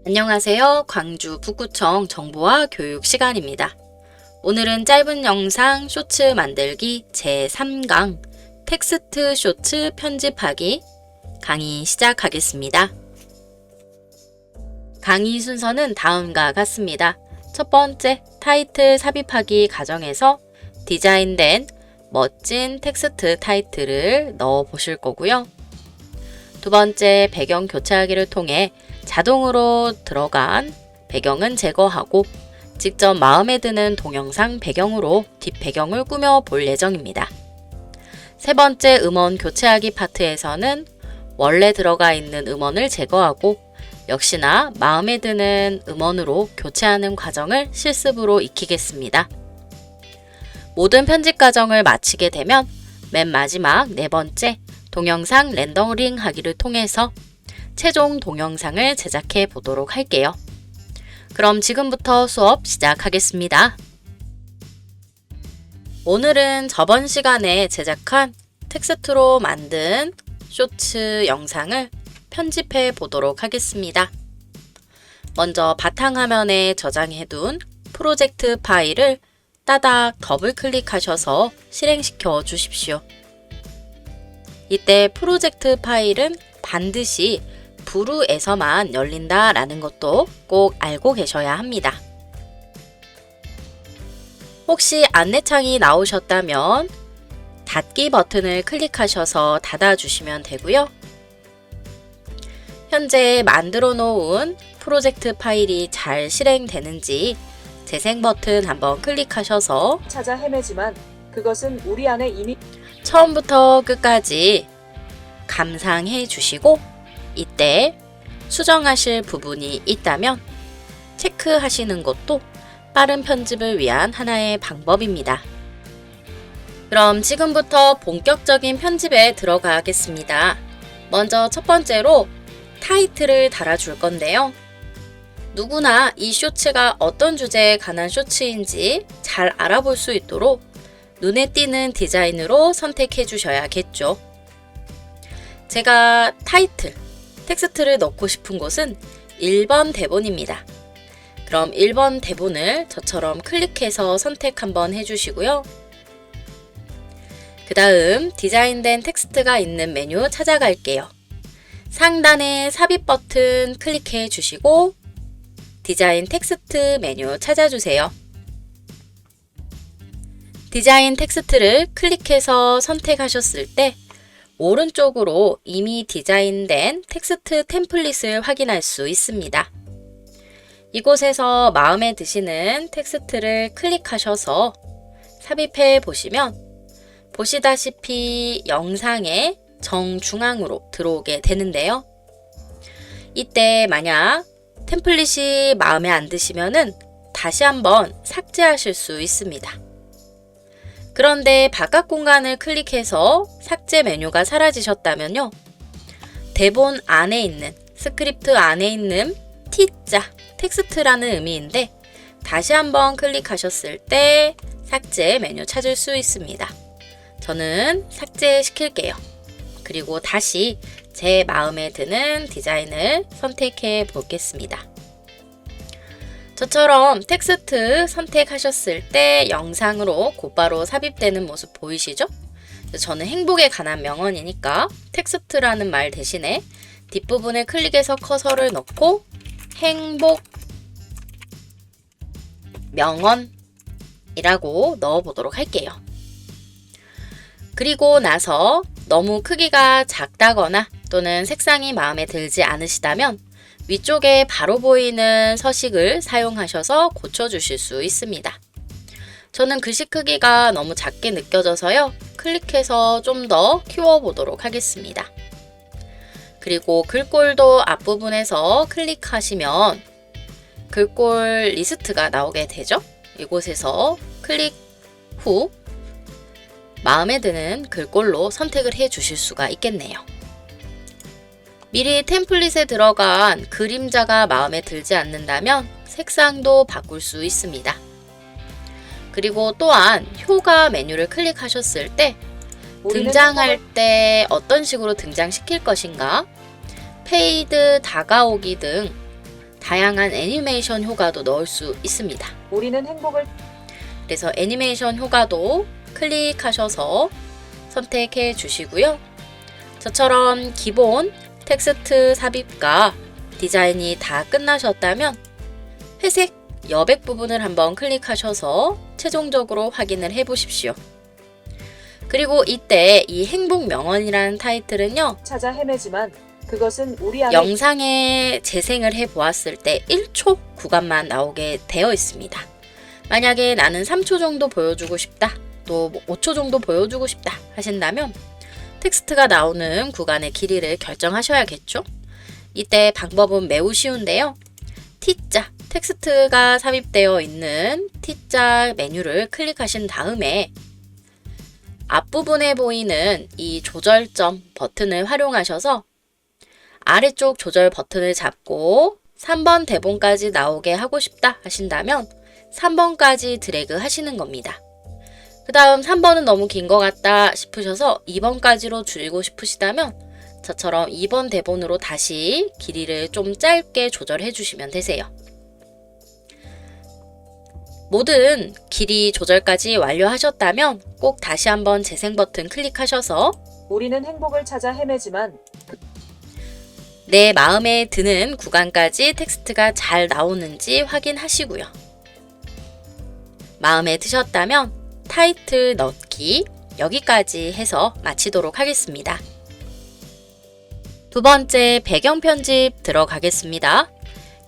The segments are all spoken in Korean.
안녕하세요. 광주 북구청 정보화 교육 시간입니다. 오늘은 짧은 영상 쇼츠 만들기 제3강 텍스트 쇼츠 편집하기 강의 시작하겠습니다. 강의 순서는 다음과 같습니다. 첫 번째, 타이틀 삽입하기 과정에서 디자인된 멋진 텍스트 타이틀을 넣어 보실 거고요. 두 번째, 배경 교체하기를 통해 자동으로 들어간 배경은 제거하고 직접 마음에 드는 동영상 배경으로 뒷배경을 꾸며 볼 예정입니다. 세 번째, 음원 교체하기 파트에서는 원래 들어가 있는 음원을 제거하고 역시나 마음에 드는 음원으로 교체하는 과정을 실습으로 익히겠습니다. 모든 편집 과정을 마치게 되면 맨 마지막 네 번째, 동영상 렌더링 하기를 통해서 최종 동영상을 제작해 보도록 할게요. 그럼 지금부터 수업 시작하겠습니다. 오늘은 저번 시간에 제작한 텍스트로 만든 쇼츠 영상을 편집해 보도록 하겠습니다. 먼저 바탕화면에 저장해 둔 프로젝트 파일을 따닥 더블 클릭하셔서 실행시켜 주십시오. 이때 프로젝트 파일은 반드시 부루에서만 열린다라는 것도 꼭 알고 계셔야 합니다. 혹시 안내창이 나오셨다면 닫기 버튼을 클릭하셔서 닫아주시면 되고요. 현재 만들어 놓은 프로젝트 파일이 잘 실행되는지 재생 버튼 한번 클릭하셔서 찾아 헤매지만 그것은 우리 안에 이미 처음부터 끝까지 감상해 주시고 이때 수정하실 부분이 있다면 체크하시는 것도 빠른 편집을 위한 하나의 방법입니다. 그럼 지금부터 본격적인 편집에 들어가겠습니다. 먼저 첫 번째로 타이틀을 달아줄 건데요. 누구나 이 쇼츠가 어떤 주제에 관한 쇼츠인지 잘 알아볼 수 있도록 눈에 띄는 디자인으로 선택해 주셔야겠죠. 제가 타이틀, 텍스트를 넣고 싶은 곳은 1번 대본입니다. 그럼 1번 대본을 저처럼 클릭해서 선택 한번 해주시고요. 그 다음 디자인된 텍스트가 있는 메뉴 찾아갈게요. 상단에 삽입 버튼 클릭해 주시고 디자인 텍스트 메뉴 찾아주세요. 디자인 텍스트를 클릭해서 선택하셨을 때 오른쪽으로 이미 디자인된 텍스트 템플릿을 확인할 수 있습니다. 이곳에서 마음에 드시는 텍스트를 클릭하셔서 삽입해 보시면 보시다시피 영상의 정중앙으로 들어오게 되는데요. 이때 만약 템플릿이 마음에 안 드시면은 다시 한번 삭제하실 수 있습니다. 그런데 바깥 공간을 클릭해서 삭제 메뉴가 사라지셨다면요. 대본 안에 있는, 스크립트 안에 있는 T자, 텍스트라는 의미인데 다시 한번 클릭하셨을 때 삭제 메뉴 찾을 수 있습니다. 저는 삭제시킬게요. 그리고 다시 제 마음에 드는 디자인을 선택해 보겠습니다. 저처럼 텍스트 선택하셨을 때 영상으로 곧바로 삽입되는 모습 보이시죠? 저는 행복에 관한 명언이니까 텍스트라는 말 대신에 뒷부분에 클릭해서 커서를 넣고 행복 명언이라고 넣어보도록 할게요. 그리고 나서 너무 크기가 작다거나 또는 색상이 마음에 들지 않으시다면 위쪽에 바로 보이는 서식을 사용하셔서 고쳐주실 수 있습니다. 저는 글씨 크기가 너무 작게 느껴져서요. 클릭해서 좀 더 키워보도록 하겠습니다. 그리고 글꼴도 앞부분에서 클릭하시면 글꼴 리스트가 나오게 되죠. 이곳에서 클릭 후 마음에 드는 글꼴로 선택을 해 주실 수가 있겠네요. 미리 템플릿에 들어간 그림자가 마음에 들지 않는다면 색상도 바꿀 수 있습니다. 그리고 또한 효과 메뉴를 클릭하셨을 때 등장할 때 어떤 식으로 등장시킬 것인가, 페이드, 다가오기 등 다양한 애니메이션 효과도 넣을 수 있습니다. 우리는 행복을 그래서 애니메이션 효과도 클릭하셔서 선택해 주시고요. 저처럼 기본 텍스트 삽입과 디자인이 다 끝나셨다면 회색 여백 부분을 한번 클릭하셔서 최종적으로 확인을 해 보십시오. 그리고 이때 이 행복 명언이라는 타이틀은요, 찾아 헤매지만 그것은 우리 안에 영상에 재생을 해 보았을 때 1초 구간만 나오게 되어 있습니다. 만약에 나는 3초 정도 보여주고 싶다, 또 5초 정도 보여주고 싶다 하신다면 텍스트가 나오는 구간의 길이를 결정하셔야겠죠? 이때 방법은 매우 쉬운데요. T자, 텍스트가 삽입되어 있는 T자 메뉴를 클릭하신 다음에 앞부분에 보이는 이 조절점 버튼을 활용하셔서 아래쪽 조절 버튼을 잡고 3번 대본까지 나오게 하고 싶다 하신다면 3번까지 드래그 하시는 겁니다. 그 다음 3번은 너무 긴 것 같다 싶으셔서 2번까지로 줄이고 싶으시다면 저처럼 2번 대본으로 다시 길이를 좀 짧게 조절해 주시면 되세요. 모든 길이 조절까지 완료하셨다면 꼭 다시 한번 재생 버튼 클릭하셔서 우리는 행복을 찾아 헤매지만 내 마음에 드는 구간까지 텍스트가 잘 나오는지 확인하시고요. 마음에 드셨다면 타이틀 넣기 여기까지 해서 마치도록 하겠습니다. 두 번째 배경 편집 들어가겠습니다.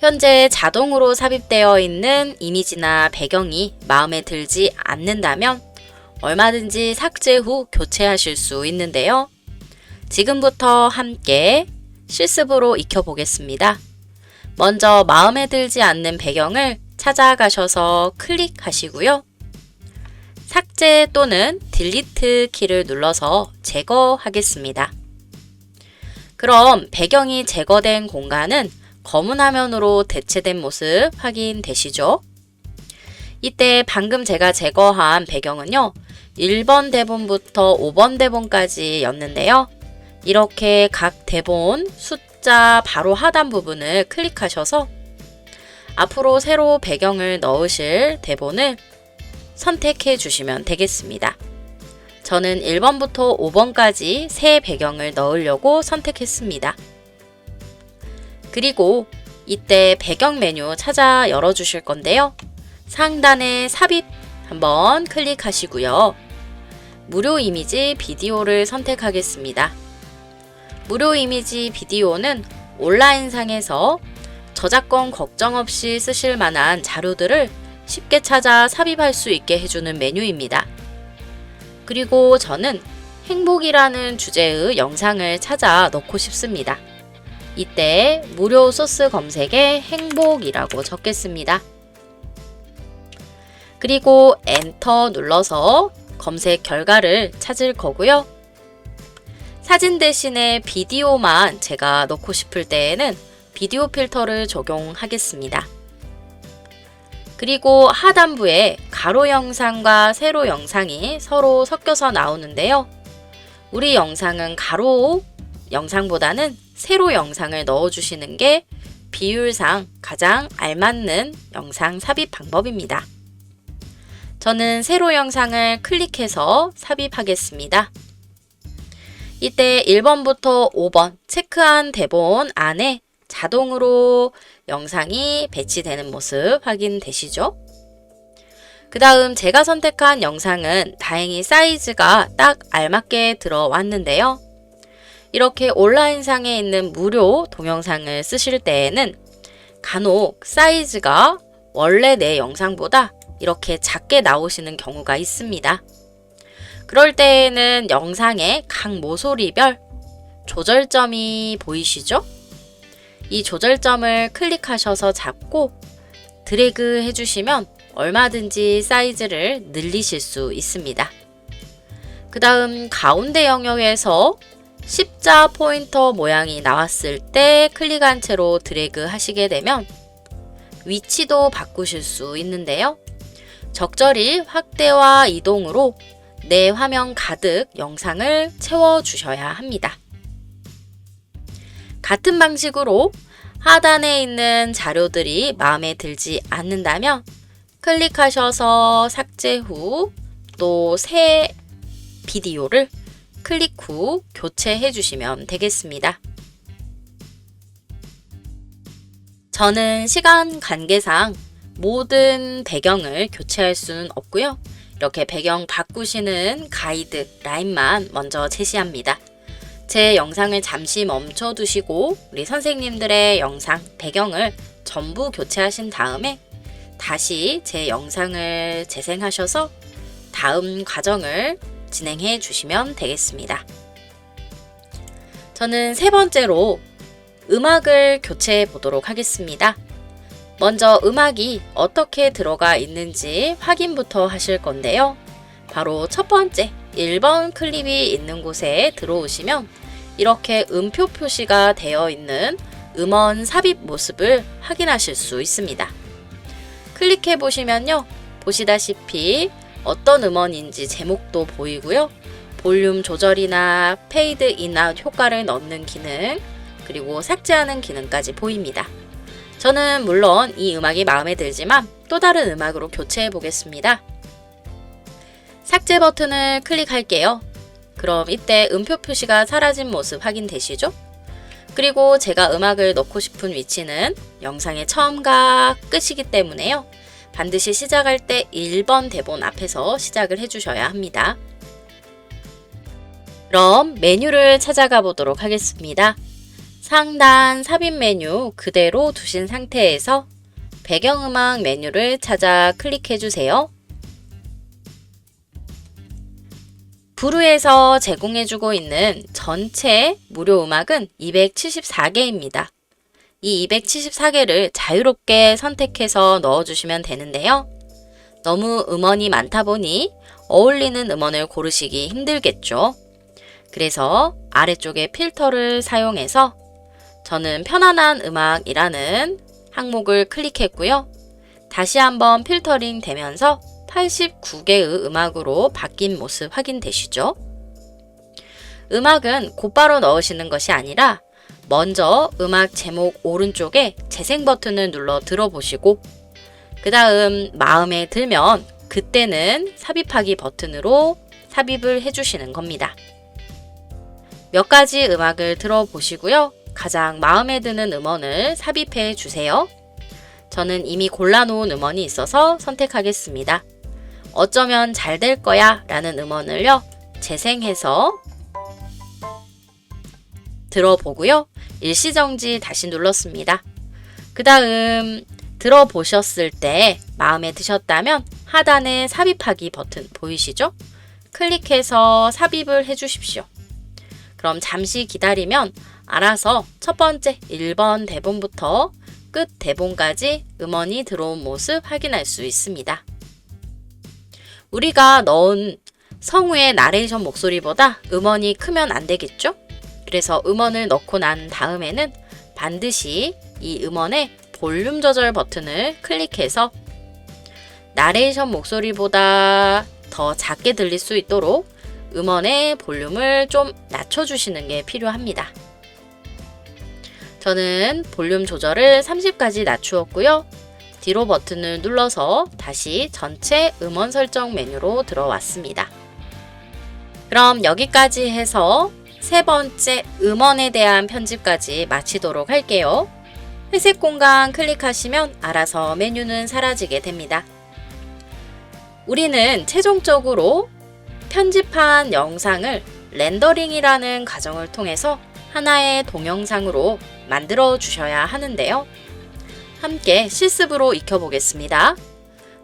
현재 자동으로 삽입되어 있는 이미지나 배경이 마음에 들지 않는다면 얼마든지 삭제 후 교체하실 수 있는데요. 지금부터 함께 실습으로 익혀보겠습니다. 먼저 마음에 들지 않는 배경을 찾아가셔서 클릭하시고요. 삭제 또는 딜리트 키를 눌러서 제거하겠습니다. 그럼 배경이 제거된 공간은 검은 화면으로 대체된 모습 확인되시죠? 이때 방금 제가 제거한 배경은요, 1번 대본부터 5번 대본까지 였는데요. 이렇게 각 대본 숫자 바로 하단 부분을 클릭하셔서 앞으로 새로 배경을 넣으실 대본을 선택해 주시면 되겠습니다. 저는 1번부터 5번까지 새 배경을 넣으려고 선택했습니다. 그리고 이때 배경 메뉴 찾아 열어주실 건데요. 상단에 삽입 한번 클릭하시고요. 무료 이미지 비디오를 선택하겠습니다. 무료 이미지 비디오는 온라인상에서 저작권 걱정 없이 쓰실 만한 자료들을 쉽게 찾아 삽입할 수 있게 해주는 메뉴입니다. 그리고 저는 행복이라는 주제의 영상을 찾아 넣고 싶습니다. 이때 무료 소스 검색에 행복이라고 적겠습니다. 그리고 엔터 눌러서 검색 결과를 찾을 거고요. 사진 대신에 비디오만 제가 넣고 싶을 때에는 비디오 필터를 적용하겠습니다. 그리고 하단부에 가로 영상과 세로 영상이 서로 섞여서 나오는데요. 우리 영상은 가로 영상보다는 세로 영상을 넣어주시는 게 비율상 가장 알맞는 영상 삽입 방법입니다. 저는 세로 영상을 클릭해서 삽입하겠습니다. 이때 1번부터 5번 체크한 대본 안에 자동으로 영상이 배치되는 모습 확인되시죠? 그 다음 제가 선택한 영상은 다행히 사이즈가 딱 알맞게 들어왔는데요. 이렇게 온라인상에 있는 무료 동영상을 쓰실 때에는 간혹 사이즈가 원래 내 영상보다 이렇게 작게 나오시는 경우가 있습니다. 그럴 때에는 영상의 각 모서리별 조절점이 보이시죠? 이 조절점을 클릭하셔서 잡고 드래그 해주시면 얼마든지 사이즈를 늘리실 수 있습니다. 그 다음 가운데 영역에서 십자 포인터 모양이 나왔을 때 클릭한 채로 드래그 하시게 되면 위치도 바꾸실 수 있는데요. 적절히 확대와 이동으로 내 화면 가득 영상을 채워주셔야 합니다. 같은 방식으로 하단에 있는 자료들이 마음에 들지 않는다면 클릭하셔서 삭제 후 또 새 비디오를 클릭 후 교체해 주시면 되겠습니다. 저는 시간 관계상 모든 배경을 교체할 수는 없고요. 이렇게 배경 바꾸시는 가이드 라인만 먼저 제시합니다. 제 영상을 잠시 멈춰 두시고 우리 선생님들의 영상 배경을 전부 교체하신 다음에 다시 제 영상을 재생하셔서 다음 과정을 진행해 주시면 되겠습니다. 저는 세 번째로 음악을 교체해 보도록 하겠습니다. 먼저 음악이 어떻게 들어가 있는지 확인부터 하실 건데요. 바로 첫 번째 1번 클립이 있는 곳에 들어오시면 이렇게 음표 표시가 되어 있는 음원 삽입 모습을 확인하실 수 있습니다. 클릭해 보시면요. 보시다시피 어떤 음원인지 제목도 보이고요. 볼륨 조절이나 페이드 인아웃 효과를 넣는 기능, 그리고 삭제하는 기능까지 보입니다. 저는 물론 이 음악이 마음에 들지만 또 다른 음악으로 교체해 보겠습니다. 삭제 버튼을 클릭할게요. 그럼 이때 음표 표시가 사라진 모습 확인되시죠? 그리고 제가 음악을 넣고 싶은 위치는 영상의 처음과 끝이기 때문에요. 반드시 시작할 때 1번 대본 앞에서 시작을 해주셔야 합니다. 그럼 메뉴를 찾아가 보도록 하겠습니다. 상단 삽입 메뉴 그대로 두신 상태에서 배경음악 메뉴를 찾아 클릭해 주세요. 부루에서 제공해주고 있는 전체 무료 음악은 274개입니다. 이 274개를 자유롭게 선택해서 넣어주시면 되는데요. 너무 음원이 많다 보니 어울리는 음원을 고르시기 힘들겠죠. 그래서 아래쪽에 필터를 사용해서 저는 편안한 음악이라는 항목을 클릭했고요. 다시 한번 필터링 되면서 89개의 음악으로 바뀐 모습 확인되시죠? 음악은 곧바로 넣으시는 것이 아니라 먼저 음악 제목 오른쪽에 재생 버튼을 눌러 들어보시고 그 다음 마음에 들면 그때는 삽입하기 버튼으로 삽입을 해주시는 겁니다. 몇 가지 음악을 들어보시고요. 가장 마음에 드는 음원을 삽입해 주세요. 저는 이미 골라놓은 음원이 있어서 선택하겠습니다. 어쩌면 잘 될 거야 라는 음원을요. 재생해서 들어보고요. 일시정지 다시 눌렀습니다. 그 다음 들어보셨을 때 마음에 드셨다면 하단에 삽입하기 버튼 보이시죠? 클릭해서 삽입을 해주십시오. 그럼 잠시 기다리면 알아서 첫 번째 1번 대본부터 끝 대본까지 음원이 들어온 모습 확인할 수 있습니다. 우리가 넣은 성우의 나레이션 목소리보다 음원이 크면 안 되겠죠? 그래서 음원을 넣고 난 다음에는 반드시 이 음원의 볼륨 조절 버튼을 클릭해서 나레이션 목소리보다 더 작게 들릴 수 있도록 음원의 볼륨을 좀 낮춰주시는 게 필요합니다. 저는 볼륨 조절을 30까지 낮추었고요. 뒤로 버튼을 눌러서 다시 전체 음원 설정 메뉴로 들어왔습니다. 그럼 여기까지 해서 세 번째 음원에 대한 편집까지 마치도록 할게요. 회색 공간 클릭하시면 알아서 메뉴는 사라지게 됩니다. 우리는 최종적으로 편집한 영상을 렌더링이라는 과정을 통해서 하나의 동영상으로 만들어 주셔야 하는데요. 함께 실습으로 익혀보겠습니다.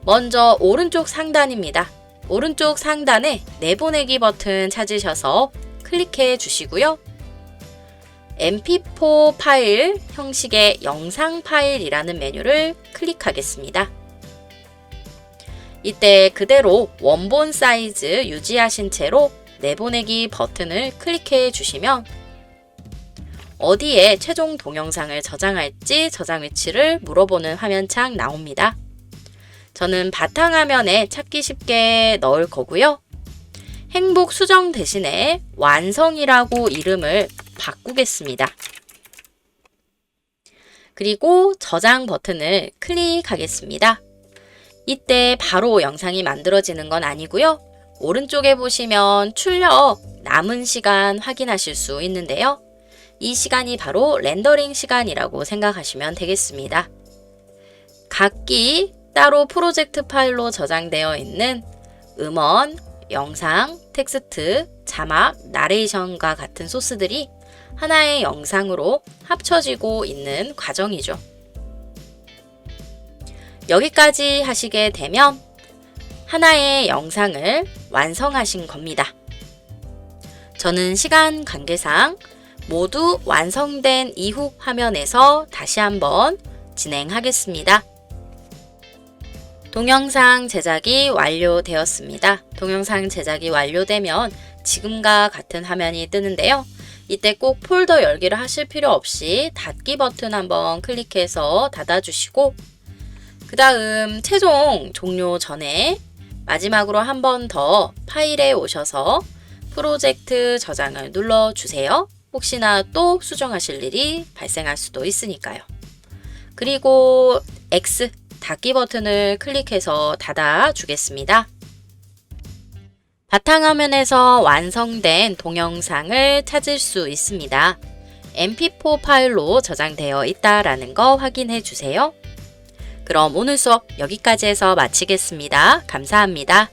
먼저 오른쪽 상단입니다. 오른쪽 상단에 내보내기 버튼 찾으셔서 클릭해 주시고요. mp4 파일 형식의 영상 파일이라는 메뉴를 클릭하겠습니다. 이때 그대로 원본 사이즈 유지하신 채로 내보내기 버튼을 클릭해 주시면 어디에 최종 동영상을 저장할지 저장 위치를 물어보는 화면창 나옵니다. 저는 바탕화면에 찾기 쉽게 넣을 거고요. 행복 수정 대신에 완성이라고 이름을 바꾸겠습니다. 그리고 저장 버튼을 클릭하겠습니다. 이때 바로 영상이 만들어지는 건 아니고요. 오른쪽에 보시면 출력 남은 시간 확인하실 수 있는데요. 이 시간이 바로 렌더링 시간이라고 생각하시면 되겠습니다. 각기 따로 프로젝트 파일로 저장되어 있는 음원, 영상, 텍스트, 자막, 나레이션과 같은 소스들이 하나의 영상으로 합쳐지고 있는 과정이죠. 여기까지 하시게 되면 하나의 영상을 완성하신 겁니다. 저는 시간 관계상 모두 완성된 이후 화면에서 다시 한번 진행하겠습니다. 동영상 제작이 완료되었습니다. 동영상 제작이 완료되면 지금과 같은 화면이 뜨는데요. 이때 꼭 폴더 열기를 하실 필요 없이 닫기 버튼 한번 클릭해서 닫아주시고 그 다음 최종 종료 전에 마지막으로 한 번 더 파일에 오셔서 프로젝트 저장을 눌러주세요. 혹시나 또 수정하실 일이 발생할 수도 있으니까요. 그리고 X 닫기 버튼을 클릭해서 닫아 주겠습니다. 바탕화면에서 완성된 동영상을 찾을 수 있습니다. mp4 파일로 저장되어 있다라는 거 확인해 주세요. 그럼 오늘 수업 여기까지 해서 마치겠습니다. 감사합니다.